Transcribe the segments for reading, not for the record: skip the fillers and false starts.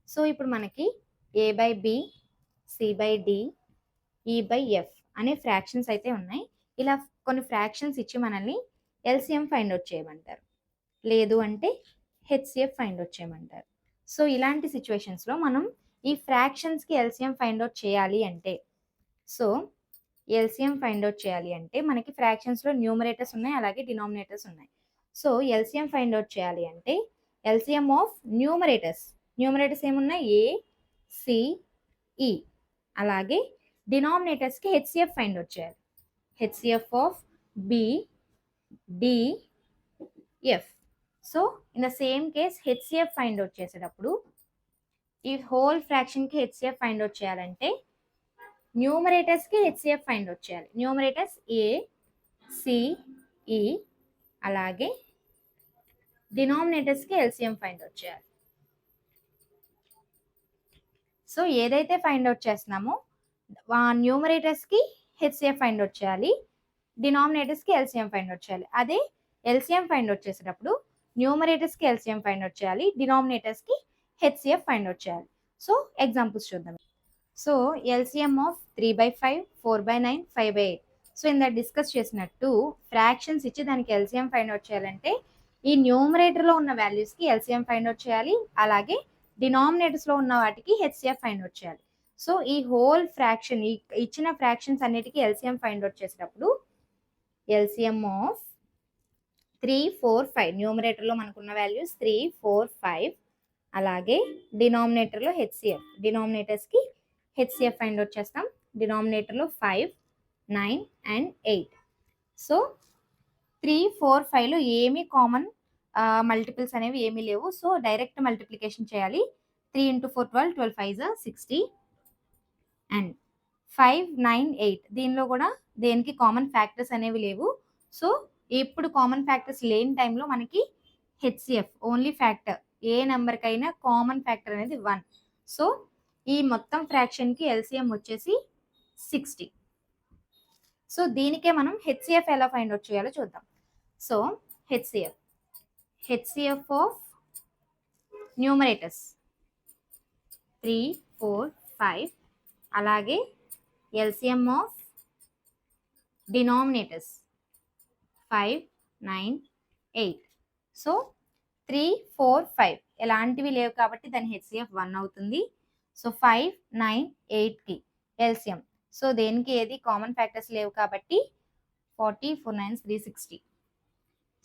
So ఇప్పుడు మనకి a/b, c/d, e/f అనే ఫ్రాక్షన్స్ అయితే ఉన్నాయి. ఇలా కొన్ని ఫ్రాక్షన్స్ ఇచ్చి మనల్ని ఎల్‌సీఎం ఫైండ్ ఔట్ చేయమంటారు. లేదు అంటే హెచ్‌సీఎఫ్ ఫైండ్ ఔట్ చేయమంటారు. సో ఇలాంటి సిట్యుయేషన్స్‌లో మనం ఈ ఫ్రాక్షన్స్‌కి ఎల్‌సీఎం ఫైండ్ ఔట్ చేయాలి అంటే సో ఎల్‌సీఎం ఫైండ్ ఔట్ చేయాలి అంటే మనకి ఫ్రాక్షన్స్‌లో న్యూమరేటర్స్ ఉన్నాయి. అలాగే డినామినేటర్స్ ఉన్నాయి. సో ఎల్‌సీఎం ఫైండ్ ఔట్ చేయాలి అంటే ఎల్‌సీఎం ఆఫ్ న్యూమరేటర్స్ ఏమున్నాయి? ఏ, సి, ఈ. అలాగే డినామినేటర్స్‌కి హెచ్‌సీఎఫ్ ఫైండ్ ఔట్ చేయాలి. HCF of B, D, F. So in the same case HCF find out చేసేటప్పుడు ఈ హోల్ ఫ్రాక్షన్‌కి హెచ్‌సీఎఫ్ ఫైండ్ ఔట్ చేయాలంటే న్యూమరేటర్స్‌కి హెచ్‌సీఎఫ్ ఫైండ్ ఔట్ చేయాలి. Numerators A, C, E. అలాగే డినామినేటర్స్‌కి ఎల్‌సీఎం ఫైండ్ ఔట్ చేయాలి. సో ఏదైతే ఫైండ్ ఔట్ చేస్తున్నామో న్యూమరేటర్స్‌కి హెచ్‌సీఎఫ్ ఫైండ్ ఔట్ చేయాలి. డినామినేటర్స్‌కి ఎల్‌సీఎం ఫైండ్ ఔట్ చేయాలి. అదే ఎల్‌సీఎం ఫైండ్ ఔట్ చేసేటప్పుడు న్యూమరేటర్స్‌కి ఎల్‌సీఎం ఫైండ్ ఔట్ చేయాలి. డినామినేటర్స్‌కి హెచ్‌సీఎఫ్ ఫైండ్ ఔట్ చేయాలి. సో ఎగ్జాంపుల్స్ చూద్దాం. So LCM of 3/5, 4/9, 5/8. సో ఇందాక డిస్కస్ చేసినట్టు ఫ్రాక్షన్స్ ఇచ్చి దానికి ఎల్‌సీఎం ఫైండ్ ఔట్ చేయాలంటే ఈ న్యూమరేటర్‌లో ఉన్న వాల్యూస్‌కి ఎల్‌సీఎం ఫైండ్ ఔట్ చేయాలి. అలాగే డినామినేటర్స్‌లో ఉన్న వాటికి హెచ్‌సీఎఫ్ ఫైండ్ ఔట్ చేయాలి. సో ఈ హోల్ ఫ్రాక్షన్ ఇచ్చిన ఫ్రాక్షన్స్ అన్నిటికీ ఎల్‌సీఎం ఫైండ్ ఔట్ చేసేటప్పుడు ఎల్‌సీఎం ఆఫ్ 3, 4, 5 న్యూమరేటర్‌లో మనకున్న వాల్యూస్ 3, 4, 5. అలాగే డినామినేటర్‌లో హెచ్‌సీఎఫ్. డినామినేటర్స్‌కి హెచ్‌సీఎఫ్ ఫైండ్ ఔట్ చేస్తాం. డినామినేటర్‌లో 5, 9 అండ్ 8. సో 3, 4, 5లో ఏమీ కామన్ మల్టిపుల్స్ అనేవి ఏమీ లేవు. సో డైరెక్ట్ మల్టిప్లికేషన్ చేయాలి. 3 into 4, 12, 12 5s 60 అండ్ 5, 9, 8 దీనిలో కూడా దేనికి కామన్ ఫ్యాక్టర్స్ అనేవి లేవు. సో ఎప్పుడు కామన్ ఫ్యాక్టర్స్ లేని టైంలో మనకి హెచ్‌సీఎఫ్ ఓన్లీ ఫ్యాక్టర్ ఏ నెంబర్కైనా కామన్ ఫ్యాక్టర్ అనేది 1. సో ఈ మొత్తం ఫ్రాక్షన్‌కి ఎల్‌సీఎం వచ్చేసి 60. సో దీనికే మనం హెచ్‌సీఎఫ్ ఎలా ఫైండ్ ఔట్ చేయాలో చూద్దాం. So HCF of numerators 3, 4, 5. అలాగే ఎల్‌సీఎం ఆఫ్ డినామినేటర్స్ 5, 9, 8. సో 3, 4, 5 ఎలాంటివి లేవు కాబట్టి దాని హెచ్‌సీఎఫ్ 1 అవుతుంది. So 5, 9, 8కి LCM. సో దేనికి ఏది కామన్ ఫ్యాక్టర్స్ లేవు కాబట్టి 40, 4 9s 360.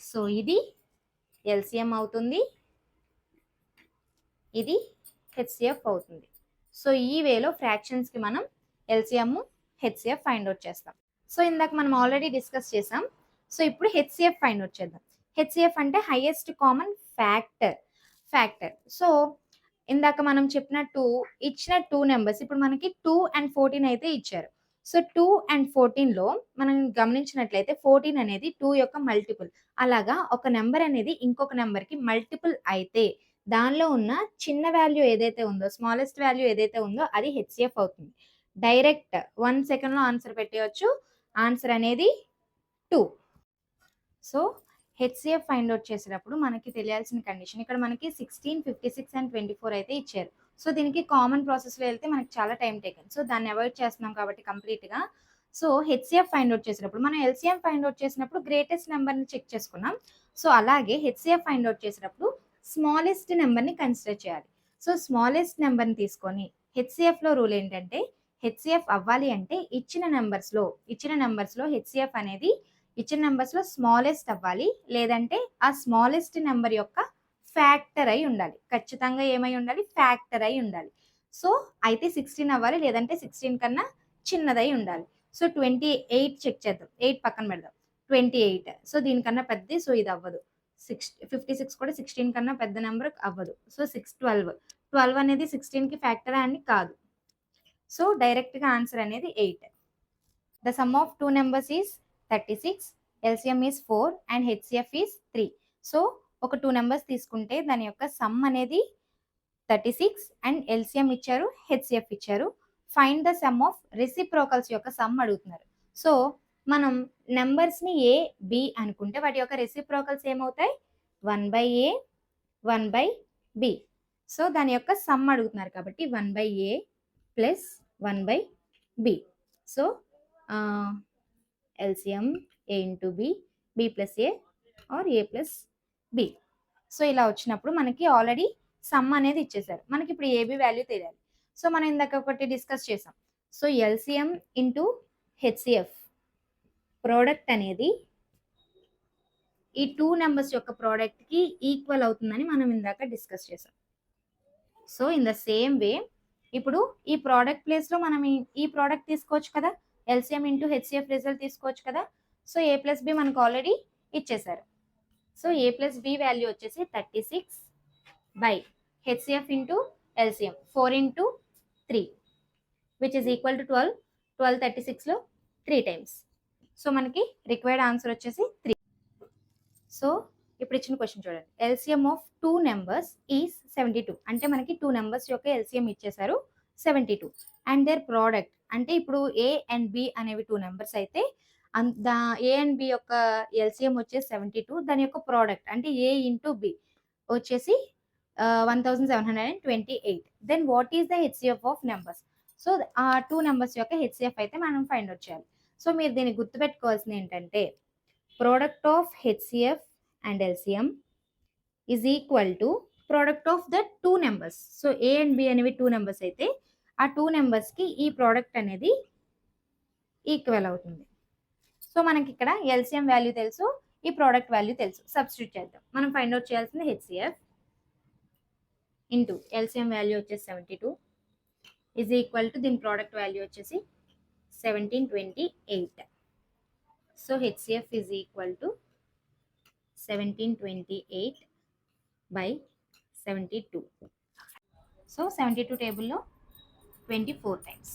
సో ఇది ఎల్‌సీఎం అవుతుంది. ఇది హెచ్‌సీఎఫ్ అవుతుంది. సో ఈ వేలో ఫ్రాక్షన్స్‌కి మనం ఎల్‌సీఎం, హెచ్‌సీఎఫ్ ఫైండ్ ఔట్ చేస్తాం. సో ఇందాక మనం ఆల్రెడీ డిస్కస్ చేసాం. సో ఇప్పుడు హెచ్‌సీఎఫ్ ఫైండ్ ఔట్ చేద్దాం. హెచ్‌సీఎఫ్ అంటే హైయెస్ట్ కామన్ ఫ్యాక్టర్. సో ఇందాక మనం చెప్పినట్టు ఇచ్చిన 2 నంబర్స్ ఇప్పుడు మనకి 2 and 14 అయితే ఇచ్చారు. సో 2 and 14లో మనం గమనించినట్లయితే 14 అనేది 2 యొక్క మల్టిపుల్. అలాగా ఒక నంబర్ అనేది ఇంకొక నంబర్‌కి మల్టిపుల్ అయితే దానిలో ఉన్న చిన్న వాల్యూ ఏదైతే ఉందో, స్మాలెస్ట్ వాల్యూ ఏదైతే ఉందో అది హెచ్‌సీఎఫ్ అవుతుంది. డైరెక్ట్ 1 సెకండ్‌లో ఆన్సర్ పెట్టేయొచ్చు. ఆన్సర్ అనేది 2. సో హెచ్‌సీఎఫ్ ఫైండ్ ఔట్ చేసేటప్పుడు మనకి తెలియాల్సిన కండిషన్ ఇక్కడ మనకి 16, 56 అండ్ 24 అయితే ఇచ్చారు. సో దీనికి కామన్ ప్రాసెస్‌లో వెళ్తే మనకి చాలా టైం టేకెన్. సో దాన్ని అవాయిడ్ చేస్తున్నాం కాబట్టి కంప్లీట్‌గా. సో హెచ్‌సీఎఫ్ ఫైండ్ ఔట్ చేసేటప్పుడు మనం ఎల్‌సీఎం ఫైండ్ ఔట్ చేసినప్పుడు గ్రేటెస్ట్ నంబర్‌ని చెక్ చేసుకున్నాం. సో అలాగే హెచ్‌సీఎఫ్ ఫైండ్ ఔట్ చేసేటప్పుడు స్మాలెస్ట్ నంబర్‌ని కన్సిడర్ చేయాలి. సో స్మాలెస్ట్ నంబర్‌ని తీసుకొని హెచ్‌సీఎఫ్‌లో రూల్ ఏంటంటే హెచ్‌సీఎఫ్ అవ్వాలి అంటే ఇచ్చిన నంబర్స్‌లో హెచ్‌సీఎఫ్ అనేది ఇచ్చిన నంబర్స్‌లో స్మాలెస్ట్ అవ్వాలి. లేదంటే ఆ స్మాలెస్ట్ నంబర్ యొక్క ఫ్యాక్టర్ అయి ఉండాలి. ఖచ్చితంగా ఏమై ఉండాలి? ఫ్యాక్టర్ అయి ఉండాలి. సో అయితే 16 అవ్వాలి. లేదంటే 16 కన్నా చిన్నదై ఉండాలి. సో 28 చెక్ చేద్దాం. 8 పక్కన పెడదాం. 28 సో దీనికన్నా పెద్దది. సో ఇది అవ్వదు. 56 కూడా 16 కన్నా పెద్ద నంబర్ అవ్వదు. సో 12. 12 అనేది 16కి ఫ్యాక్టరా అని కాదు. సో డైరెక్ట్‌గా ఆన్సర్ అనేది 8. The sum of two numbers is 36, LCM is 4 and HCF is 3. So ఒక 2 నెంబర్స్ తీసుకుంటే దాని యొక్క సమ్ అనేది 36 అండ్ ఎల్సిఎం ఇచ్చారు, హెచ్సిఎఫ్ ఇచ్చారు. Find the sum of reciprocals యొక్క సమ్ అడుగుతున్నారు. సో మనం నెంబర్స్ని ఏ బి అనుకుంటే వాటి యొక్క రెసిప్రోకల్స్ ఏమవుతాయి? 1/a 1/b. సో దాని యొక్క సమ్ అడుగుతున్నారు కాబట్టి 1/a plus 1/b. So LCM a into b plus a or a plus b. So ఇలా వచ్చినప్పుడు మనకి ఆల్రెడీ సమ్ అనేది ఇచ్చేసారు. మనకి ఇప్పుడు ఏబి వాల్యూ తెలియాలి. సో మనం ఇందాక ఒకటి డిస్కస్ చేసాం. So LCM into HCF product అనేది ఈ 2 నెంబర్స్ యొక్క ప్రోడక్ట్కి ఈక్వల్ అవుతుందని మనం ఇందాక డిస్కస్ చేసాం. So in the same way ఇప్పుడు ఈ ప్రోడక్ట్ ప్లేస్లో మనం ఈ ప్రోడక్ట్ తీసుకోవచ్చు కదా, ఎల్సిఎం ఇంటూ హెచ్సిఎఫ్ రిజల్ట్ తీసుకోవచ్చు కదా. సో ఏ ప్లస్ బి మనకు ఆల్రెడీ ఇచ్చేసారు. సో ఏ ప్లస్ బి వాల్యూ వచ్చేసి 36 by HCF into LCM 4 into 3 which is equal to 12. 12 36లో 3 times. So మనకి రిక్వైర్డ్ ఆన్సర్ వచ్చేసి 3. సో ఇప్పుడు ఇచ్చిన క్వశ్చన్ చూడండి. LCM of 2 numbers is 72. అంటే మనకి 2 నెంబర్స్ యొక్క ఎల్సిఎం ఇచ్చేసారు 72. అండ్ దేర్ ప్రోడక్ట్ అంటే ఇప్పుడు ఏ అండ్ బి అనేవి 2 నెంబర్స్ అయితే ఏ అండ్ బి యొక్క ఎల్సిఎం వచ్చేసి 72. దాని యొక్క ప్రోడక్ట్ అంటే ఏ ఇంటూ బి వచ్చేసి 1728. Then what is the HCF of numbers? So ఆ 2 నెంబర్స్ యొక్క హెచ్సిఎఫ్ అయితే మనం ఫైండ్ అవుట్ చేయాలి. సో మీరు దీన్ని గుర్తుపెట్టుకోవాల్సింది ఏంటంటే product of HCF and LCM is equal to product of the 2 numbers. So A and B అనేవి 2 నెంబర్స్ అయితే ఆ 2 నెంబర్స్కి ఈ ప్రోడక్ట్ అనేది ఈక్వల్ అవుతుంది. సో మనకి ఇక్కడ ఎల్సిఎం వాల్యూ తెలుసు, ఈ ప్రోడక్ట్ వాల్యూ తెలుసు. సబ్స్టిట్యూట్ చేద్దాం. మనం ఫైండ్ అవుట్ చేయాల్సింది హెచ్సిఎఫ్ ఇంటూ ఎల్సిఎం వాల్యూ వచ్చేసి 72 ఈజ్ ఈక్వల్ టు దీని ప్రోడక్ట్ వాల్యూ వచ్చేసి 1728. So HCF is equal to 1728 by 72. So 72 టేబుల్లో 24 టైమ్స్.